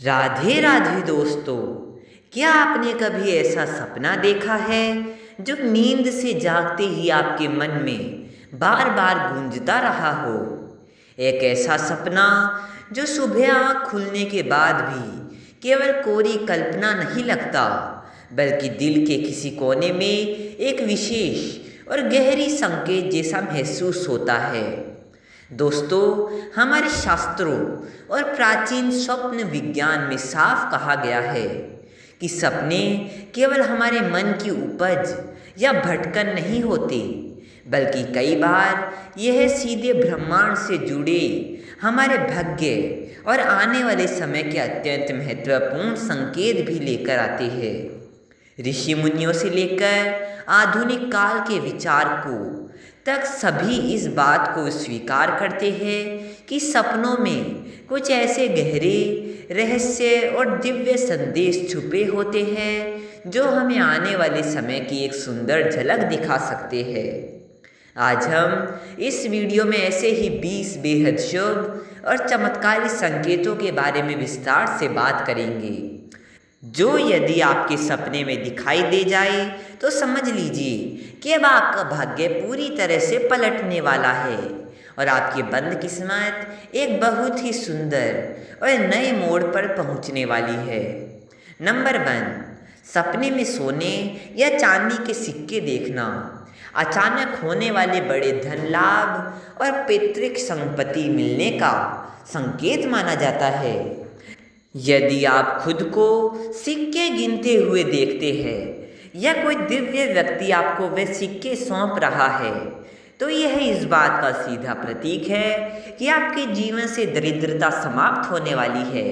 राधे राधे दोस्तों। क्या आपने कभी ऐसा सपना देखा है जो नींद से जागते ही आपके मन में बार बार गूंजता रहा हो? एक ऐसा सपना जो सुबह आँख खुलने के बाद भी केवल कोरी कल्पना नहीं लगता, बल्कि दिल के किसी कोने में एक विशेष और गहरी संकेत जैसा महसूस होता है। दोस्तों, हमारे शास्त्रों और प्राचीन स्वप्न विज्ञान में साफ कहा गया है कि सपने केवल हमारे मन की उपज या भटकन नहीं होते, बल्कि कई बार यह सीधे ब्रह्मांड से जुड़े हमारे भाग्य और आने वाले समय के अत्यंत महत्वपूर्ण संकेत भी लेकर आते हैं। ऋषि मुनियों से लेकर आधुनिक काल के विचारकों तक सभी इस बात को स्वीकार करते हैं कि सपनों में कुछ ऐसे गहरे रहस्य और दिव्य संदेश छुपे होते हैं जो हमें आने वाले समय की एक सुंदर झलक दिखा सकते हैं। आज हम इस वीडियो में ऐसे ही 20 बेहद शुभ और चमत्कारी संकेतों के बारे में विस्तार से बात करेंगे, जो यदि आपके सपने में दिखाई दे जाए तो समझ लीजिए कि अब आपका भाग्य पूरी तरह से पलटने वाला है और आपकी बंद किस्मत एक बहुत ही सुंदर और नए मोड़ पर पहुंचने वाली है। नंबर 1, सपने में सोने या चांदी के सिक्के देखना अचानक होने वाले बड़े धन लाभ और पैतृक संपत्ति मिलने का संकेत माना जाता है। यदि आप खुद को सिक्के गिनते हुए देखते हैं या कोई दिव्य व्यक्ति आपको वे सिक्के सौंप रहा है, तो यह इस बात का सीधा प्रतीक है कि आपके जीवन से दरिद्रता समाप्त होने वाली है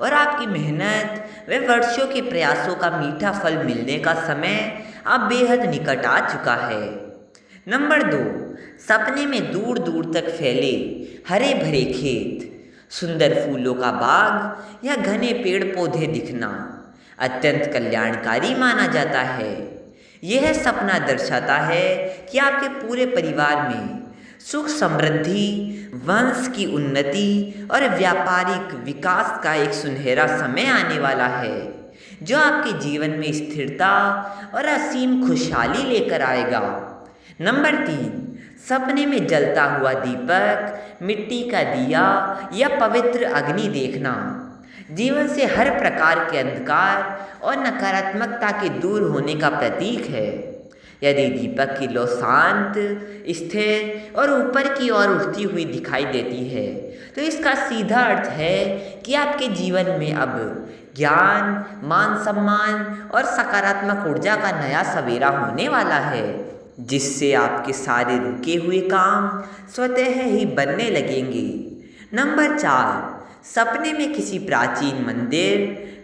और आपकी मेहनत व वर्षों के प्रयासों का मीठा फल मिलने का समय अब बेहद निकट आ चुका है। नंबर 2, सपने में दूर दूर तक फैले हरे भरे खेत, सुंदर फूलों का बाग या घने पेड़ पौधे दिखना अत्यंत कल्याणकारी माना जाता है। यह सपना दर्शाता है कि आपके पूरे परिवार में सुख समृद्धि, वंश की उन्नति और व्यापारिक विकास का एक सुनहरा समय आने वाला है, जो आपके जीवन में स्थिरता और असीम खुशहाली लेकर आएगा। नंबर 3, सपने में जलता हुआ दीपक, मिट्टी का दिया या पवित्र अग्नि देखना जीवन से हर प्रकार के अंधकार और नकारात्मकता के दूर होने का प्रतीक है। यदि दीपक की लौ शांत, स्थिर और ऊपर की ओर उठती हुई दिखाई देती है, तो इसका सीधा अर्थ है कि आपके जीवन में अब ज्ञान, मान सम्मान और सकारात्मक ऊर्जा का नया सवेरा होने वाला है, जिससे आपके सारे रुके हुए काम स्वतः ही बनने लगेंगे। नंबर 4, सपने में किसी प्राचीन मंदिर,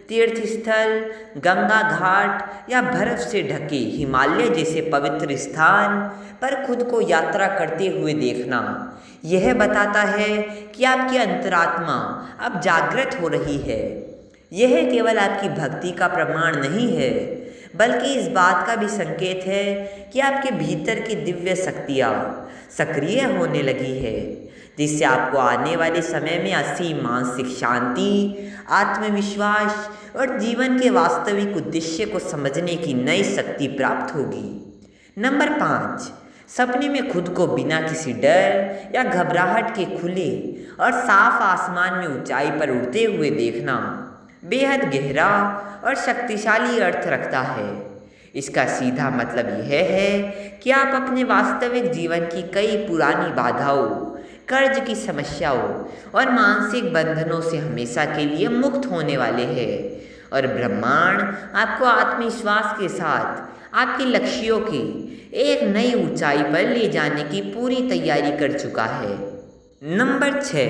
तीर्थ स्थल, गंगा घाट या बर्फ से ढके हिमालय जैसे पवित्र स्थान पर खुद को यात्रा करते हुए देखना यह बताता है कि आपकी अंतरात्मा अब जागृत हो रही है। यह केवल आपकी भक्ति का प्रमाण नहीं है, बल्कि इस बात का भी संकेत है कि आपके भीतर की दिव्य शक्तियाँ सक्रिय होने लगी है, जिससे आपको आने वाले समय में असीम मानसिक शांति, आत्मविश्वास और जीवन के वास्तविक उद्देश्य को समझने की नई शक्ति प्राप्त होगी। नंबर 5, सपने में खुद को बिना किसी डर या घबराहट के खुले और साफ आसमान में ऊंचाई पर उड़ते हुए देखना बेहद गहरा और शक्तिशाली अर्थ रखता है। इसका सीधा मतलब यह है कि आप अपने वास्तविक जीवन की कई पुरानी बाधाओं, कर्ज की समस्याओं और मानसिक बंधनों से हमेशा के लिए मुक्त होने वाले हैं और ब्रह्मांड आपको आत्मविश्वास के साथ आपके लक्ष्यों की एक नई ऊंचाई पर ले जाने की पूरी तैयारी कर चुका है। नंबर 6,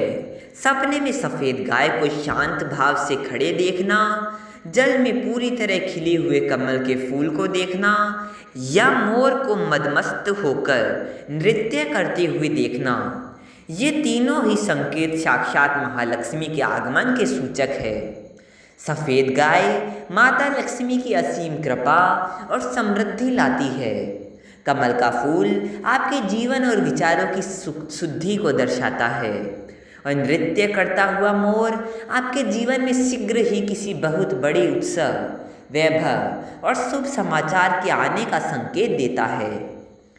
सपने में सफ़ेद गाय को शांत भाव से खड़े देखना, जल में पूरी तरह खिले हुए कमल के फूल को देखना या मोर को मदमस्त होकर नृत्य करते हुए देखना, ये तीनों ही संकेत साक्षात महालक्ष्मी के आगमन के सूचक है। सफ़ेद गाय माता लक्ष्मी की असीम कृपा और समृद्धि लाती है। कमल का फूल आपके जीवन और विचारों की शुद्धि को दर्शाता है और नृत्य करता हुआ मोर आपके जीवन में शीघ्र ही किसी बहुत बड़े उत्सव, वैभव और शुभ समाचार के आने का संकेत देता है।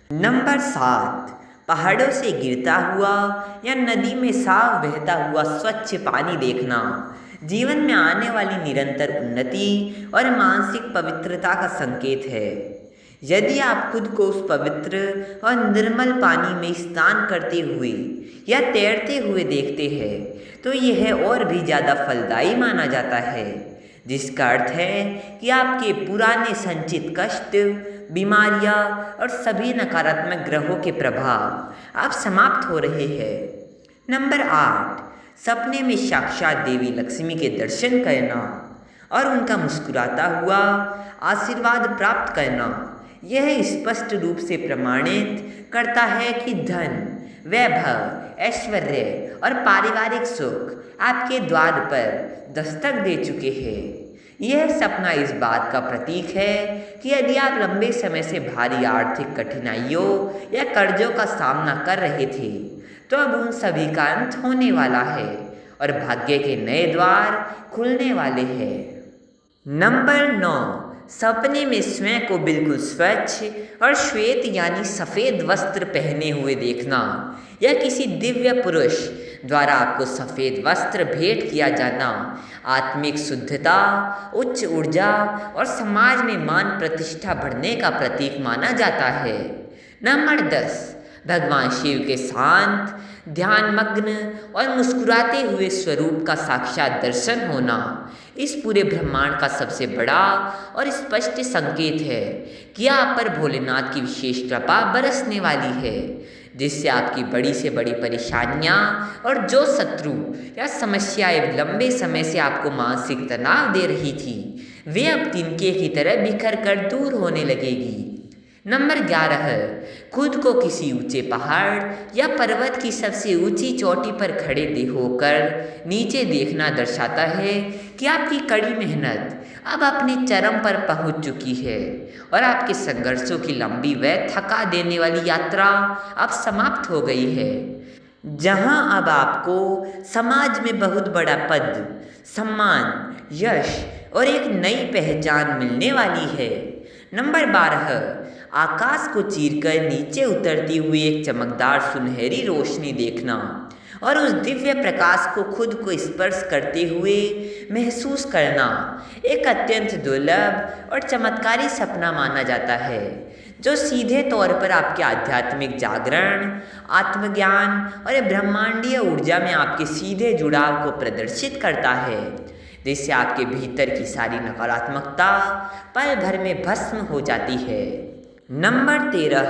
नंबर 7, पहाड़ों से गिरता हुआ या नदी में साफ बहता हुआ स्वच्छ पानी देखना जीवन में आने वाली निरंतर उन्नति और मानसिक पवित्रता का संकेत है। यदि आप खुद को उस पवित्र और निर्मल पानी में स्नान करते हुए या तैरते हुए देखते हैं तो यह और भी ज़्यादा फलदायी माना जाता है, जिसका अर्थ है कि आपके पुराने संचित कष्ट, बीमारियां और सभी नकारात्मक ग्रहों के प्रभाव अब समाप्त हो रहे हैं। नंबर 8, सपने में साक्षात देवी लक्ष्मी के दर्शन करना और उनका मुस्कुराता हुआ आशीर्वाद प्राप्त करना यह स्पष्ट रूप से प्रमाणित करता है कि धन, वैभव, ऐश्वर्य और पारिवारिक सुख आपके द्वार पर दस्तक दे चुके हैं। यह सपना इस बात का प्रतीक है कि यदि आप लंबे समय से भारी आर्थिक कठिनाइयों या कर्जों का सामना कर रहे थे तो अब उन सभी का अंत होने वाला है और भाग्य के नए द्वार खुलने वाले हैं। नंबर 9, सपने में स्वयं को बिल्कुल स्वच्छ और श्वेत यानी सफ़ेद वस्त्र पहने हुए देखना या किसी दिव्य पुरुष द्वारा आपको सफ़ेद वस्त्र भेंट किया जाना आत्मिक शुद्धता, उच्च ऊर्जा और समाज में मान प्रतिष्ठा बढ़ने का प्रतीक माना जाता है। नंबर 10, भगवान शिव के शांत, ध्यानमग्न और मुस्कुराते हुए स्वरूप का साक्षात दर्शन होना इस पूरे ब्रह्मांड का सबसे बड़ा और स्पष्ट संकेत है कि आप पर भोलेनाथ की विशेष कृपा बरसने वाली है, जिससे आपकी बड़ी से बड़ी परेशानियां और जो शत्रु या समस्याएं लंबे समय से आपको मानसिक तनाव दे रही थी वे अब तिनके की तरह बिखर कर दूर होने लगेगी। नंबर 11, खुद को किसी ऊंचे पहाड़ या पर्वत की सबसे ऊंची चोटी पर खड़े होकर नीचे देखना दर्शाता है कि आपकी कड़ी मेहनत अब अपने चरम पर पहुंच चुकी है और आपके संघर्षों की लंबी व थका देने वाली यात्रा अब समाप्त हो गई है, जहां अब आपको समाज में बहुत बड़ा पद, सम्मान, यश और एक नई पहचान मिलने वाली है। नंबर 12, आकाश को चीरकर नीचे उतरती हुई एक चमकदार सुनहरी रोशनी देखना और उस दिव्य प्रकाश को खुद को स्पर्श करते हुए महसूस करना एक अत्यंत दुर्लभ और चमत्कारी सपना माना जाता है, जो सीधे तौर पर आपके आध्यात्मिक जागरण, आत्मज्ञान और ब्रह्मांडीय ऊर्जा में आपके सीधे जुड़ाव को प्रदर्शित करता है, जिससे आपके भीतर की सारी नकारात्मकता पल भर में भस्म हो जाती है। नंबर 13,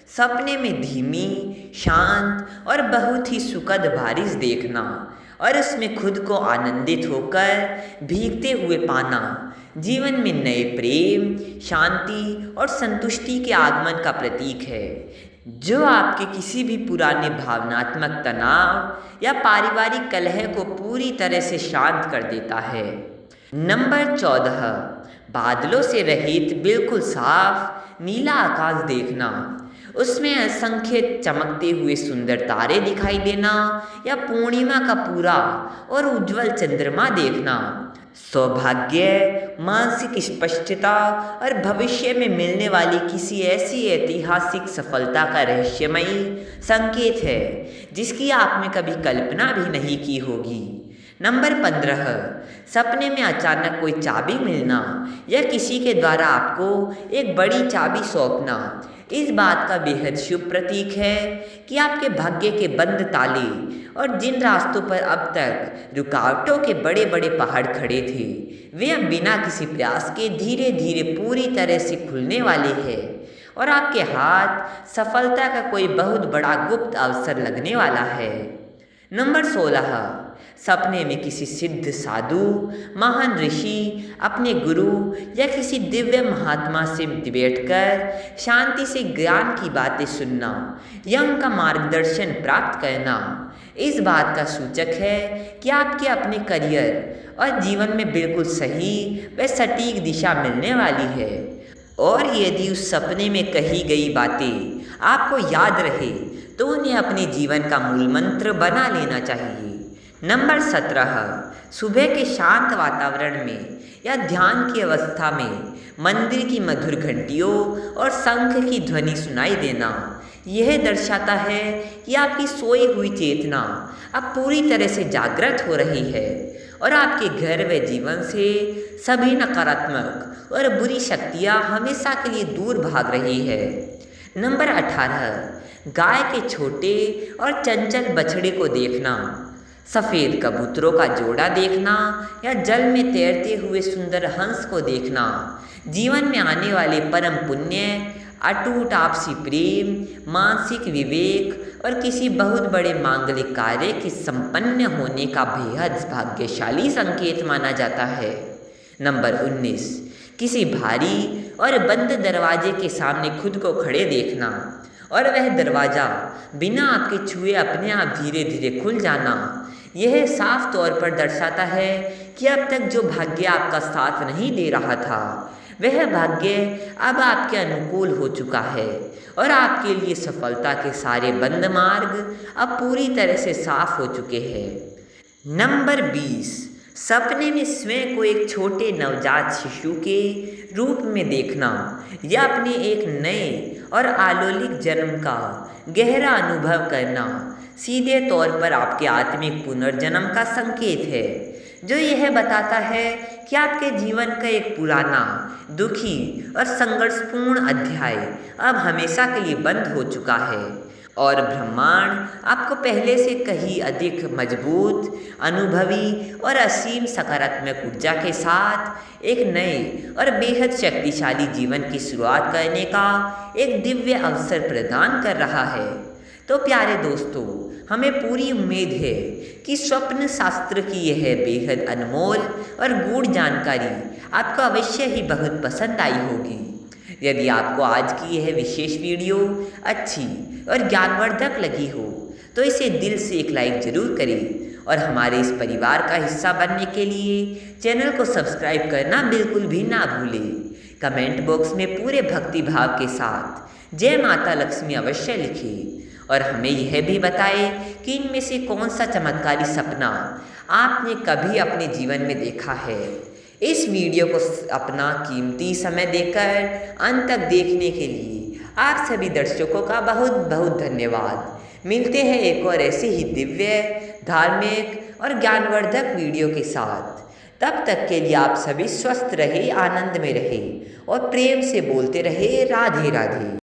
सपने में धीमी, शांत और बहुत ही सुखद बारिश देखना और उसमें खुद को आनंदित होकर भीगते हुए पाना जीवन में नए प्रेम, शांति और संतुष्टि के आगमन का प्रतीक है, जो आपके किसी भी पुराने भावनात्मक तनाव या पारिवारिक कलह को पूरी तरह से शांत कर देता है। नंबर 14, बादलों से रहित बिल्कुल साफ नीला आकाश देखना, उसमें असंख्य चमकते हुए सुंदर तारे दिखाई देना या पूर्णिमा का पूरा और उज्जवल चंद्रमा देखना सौभाग्य, मानसिक स्पष्टता और भविष्य में मिलने वाली किसी ऐसी ऐतिहासिक सफलता का रहस्यमयी संकेत है जिसकी आपने कभी कल्पना भी नहीं की होगी। नंबर 15, सपने में अचानक कोई चाबी मिलना या किसी के द्वारा आपको एक बड़ी चाबी सौंपना इस बात का बेहद शुभ प्रतीक है कि आपके भाग्य के बंद ताले और जिन रास्तों पर अब तक रुकावटों के बड़े बड़े पहाड़ खड़े थे वे अब बिना किसी प्रयास के धीरे धीरे पूरी तरह से खुलने वाले हैं और आपके हाथ सफलता का कोई बहुत बड़ा गुप्त अवसर लगने वाला है। नंबर 16, सपने में किसी सिद्ध साधु, महान ऋषि, अपने गुरु या किसी दिव्य महात्मा से बैठकर शांति से ज्ञान की बातें सुनना या उनका मार्गदर्शन प्राप्त करना इस बात का सूचक है कि आपके अपने करियर और जीवन में बिल्कुल सही व सटीक दिशा मिलने वाली है और यदि उस सपने में कही गई बातें आपको याद रहे तो उन्हें अपने जीवन का मूल मंत्र बना लेना चाहिए। नंबर 17, सुबह के शांत वातावरण में या ध्यान की अवस्था में मंदिर की मधुर घंटियों और शंख की ध्वनि सुनाई देना। यह दर्शाता है कि आपकी सोई हुई चेतना अब पूरी तरह से जागृत हो रही है और आपके घर व जीवन से सभी नकारात्मक और बुरी शक्तियाँ हमेशा के लिए दूर भाग रही है। नंबर 18, गाय के छोटे और चंचल बछड़े को देखना, सफ़ेद कबूतरों का जोड़ा देखना या जल में तैरते हुए सुंदर हंस को देखना जीवन में आने वाले परम पुण्य, अटूट आपसी प्रेम, मानसिक विवेक और किसी बहुत बड़े मांगलिक कार्य के संपन्न होने का बेहद भाग्यशाली संकेत माना जाता है। नंबर 19, किसी भारी और बंद दरवाजे के सामने खुद को खड़े देखना और वह दरवाज़ा बिना आपके छुए अपने आप धीरे धीरे खुल जाना। यह साफ तौर पर दर्शाता है कि अब तक जो भाग्य आपका साथ नहीं दे रहा था वह भाग्य अब आपके अनुकूल हो चुका है और आपके लिए सफलता के सारे बंद मार्ग अब पूरी तरह से साफ हो चुके हैं। नंबर 20, सपने में स्वयं को एक छोटे नवजात शिशु के रूप में देखना या अपने एक नए और आलोलिक जन्म का गहरा अनुभव करना सीधे तौर पर आपके आत्मिक पुनर्जन्म का संकेत है, जो यह बताता है कि आपके जीवन का एक पुराना, दुखी और संघर्षपूर्ण अध्याय अब हमेशा के लिए बंद हो चुका है और ब्रह्मांड आपको पहले से कहीं अधिक मजबूत, अनुभवी और असीम सकारात्मक ऊर्जा के साथ एक नए और बेहद शक्तिशाली जीवन की शुरुआत करने का एक दिव्य अवसर प्रदान कर रहा है। तो प्यारे दोस्तों, हमें पूरी उम्मीद है कि स्वप्न शास्त्र की यह बेहद अनमोल और गूढ़ जानकारी आपको अवश्य ही बहुत पसंद आई होगी। यदि आपको आज की यह विशेष वीडियो अच्छी और ज्ञानवर्धक लगी हो तो इसे दिल से एक लाइक जरूर करें और हमारे इस परिवार का हिस्सा बनने के लिए चैनल को सब्सक्राइब करना बिल्कुल भी ना भूलें। कमेंट बॉक्स में पूरे भक्ति भाव के साथ जय माता लक्ष्मी अवश्य लिखें और हमें यह भी बताएं कि इनमें से कौन सा चमत्कारी सपना आपने कभी अपने जीवन में देखा है। इस वीडियो को अपना कीमती समय देकर अंत तक देखने के लिए आप सभी दर्शकों का बहुत बहुत धन्यवाद। मिलते हैं एक और ऐसे ही दिव्य, धार्मिक और ज्ञानवर्धक वीडियो के साथ। तब तक के लिए आप सभी स्वस्थ रहे, आनंद में रहे और प्रेम से बोलते रहे राधे राधे।